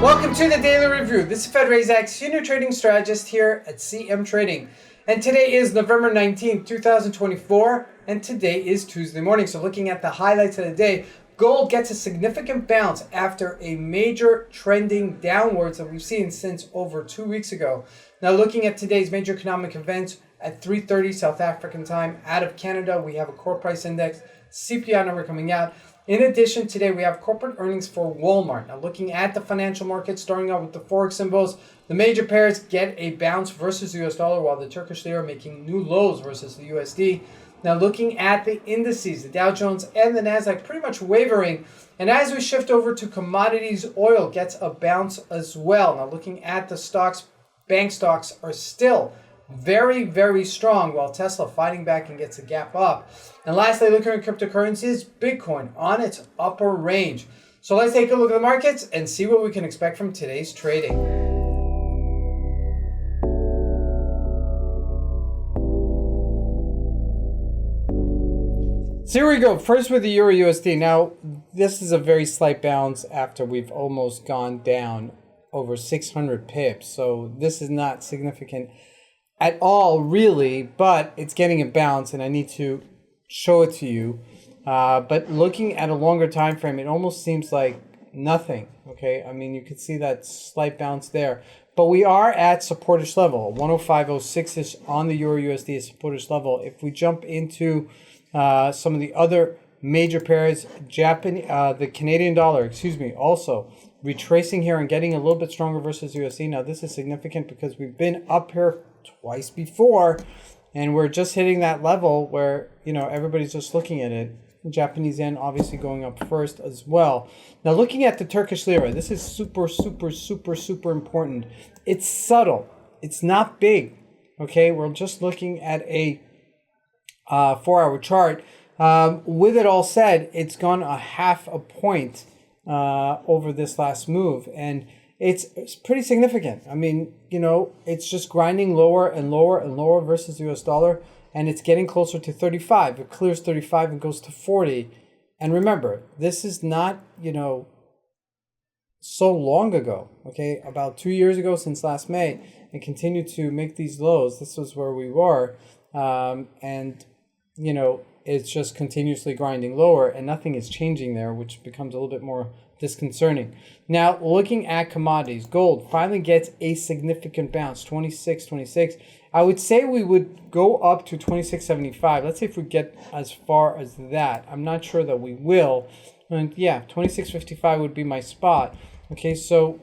Welcome to the Daily Review. This is Razak, Senior Trading Strategist here at CMTrading. And today is November 19th, 2024, and today is Tuesday morning. So looking at the highlights of the day, gold gets a significant bounce after a major trending downwards that we've seen since over 2 weeks ago. Now looking at today's major economic events at 3:30 South African time, out of Canada, we have a core price index, CPI number coming out. In addition, today we have corporate earnings for Walmart. Now looking at the financial markets, starting out with the Forex symbols, the major pairs get a bounce versus the US dollar, while the Turkish lira making new lows versus the USD. Now looking at the indices, the Dow Jones and the NASDAQ pretty much wavering. And as we shift over to commodities, oil gets a bounce as well. Now looking at the stocks, bank stocks are still very, very strong, while Tesla fighting back and gets a gap up. And lastly, looking at cryptocurrencies, Bitcoin on its upper range. So let's take a look at the markets and see what we can expect from today's trading. So here we go. First with the Euro USD. Now, this is a very slight bounce after we've almost gone down over 600 pips. So this is not significant at all, really, but it's getting a bounce, and I need to show it to you. But looking at a longer time frame, it almost seems like nothing. Okay, I mean, you can see that slight bounce there, but we are at supportish level. 105.06 is on the Euro USD is supportish level. If we jump into some of the other major pairs, the Canadian dollar, also retracing here and getting a little bit stronger versus USD. Now this is significant because we've been up here twice before, and we're just hitting that level where, you know, everybody's just looking at it. Japanese yen obviously going up first as well. Now looking at the Turkish lira, this is super important. It's subtle. It's not big. Okay, we're just looking at a 4-hour chart. With it all said, it's gone a half a point over this last move, and it's pretty significant. I mean, you know, it's just grinding lower and lower and lower versus the US dollar, and it's getting closer to 35. It clears 35 and goes to 40. And remember, this is not, you know, so long ago, okay? About 2 years ago since last May, and continue to make these lows. This was where we were. And, you know, it's just continuously grinding lower, and nothing is changing there, which becomes a little bit more disconcerting. Now, looking at commodities, gold finally gets a significant bounce, 26. I would say we would go up to 26.75. Let's see if we get as far as that. I'm not sure that we will. And yeah, 26.55 would be my spot. Okay, so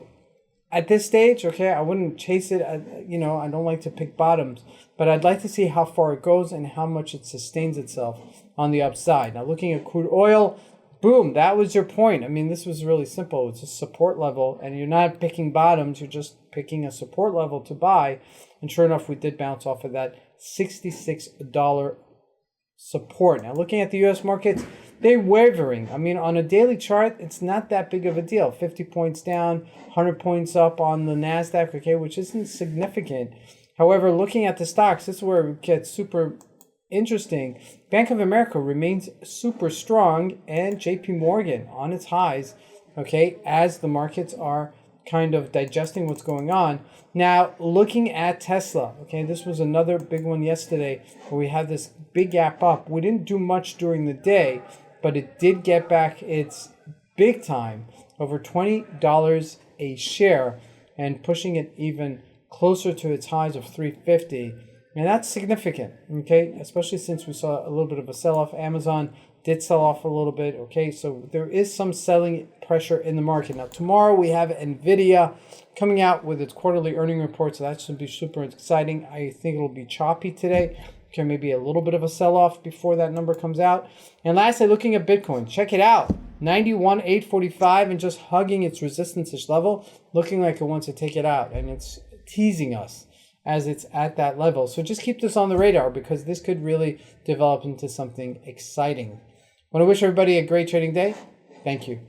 at this stage, okay, I wouldn't chase it. You know, I don't like to pick bottoms, but I'd like to see how far it goes and how much it sustains itself on the upside. Now, looking at crude oil, boom, that was your point. I mean, this was really simple. It's a support level, and you're not picking bottoms. You're just picking a support level to buy. And sure enough, we did bounce off of that $66 support. Now, looking at the U.S. markets, they're wavering. I mean, on a daily chart, it's not that big of a deal. 50 points down, 100 points up on the NASDAQ, okay, which isn't significant. However, looking at the stocks, this is where it gets super interesting. Bank of America remains super strong, and JP Morgan on its highs, okay, as the markets are kind of digesting what's going on. Now, looking at Tesla, okay, this was another big one yesterday where we had this big gap up. We didn't do much during the day, but it did get back its big time over $20 a share and pushing it even closer to its highs of $350. And that's significant, okay, especially since we saw a little bit of a sell-off. Amazon did sell off a little bit, okay, so there is some selling pressure in the market. Now, tomorrow we have NVIDIA coming out with its quarterly earning report, so that should be super exciting. I think it'll be choppy today. Okay, maybe a little bit of a sell-off before that number comes out. And lastly, looking at Bitcoin, check it out. 91,845 and just hugging its resistance-ish level, looking like it wants to take it out, and it's teasing us as it's at that level. So just keep this on the radar, because this could really develop into something exciting. I want to wish everybody a great trading day. Thank you.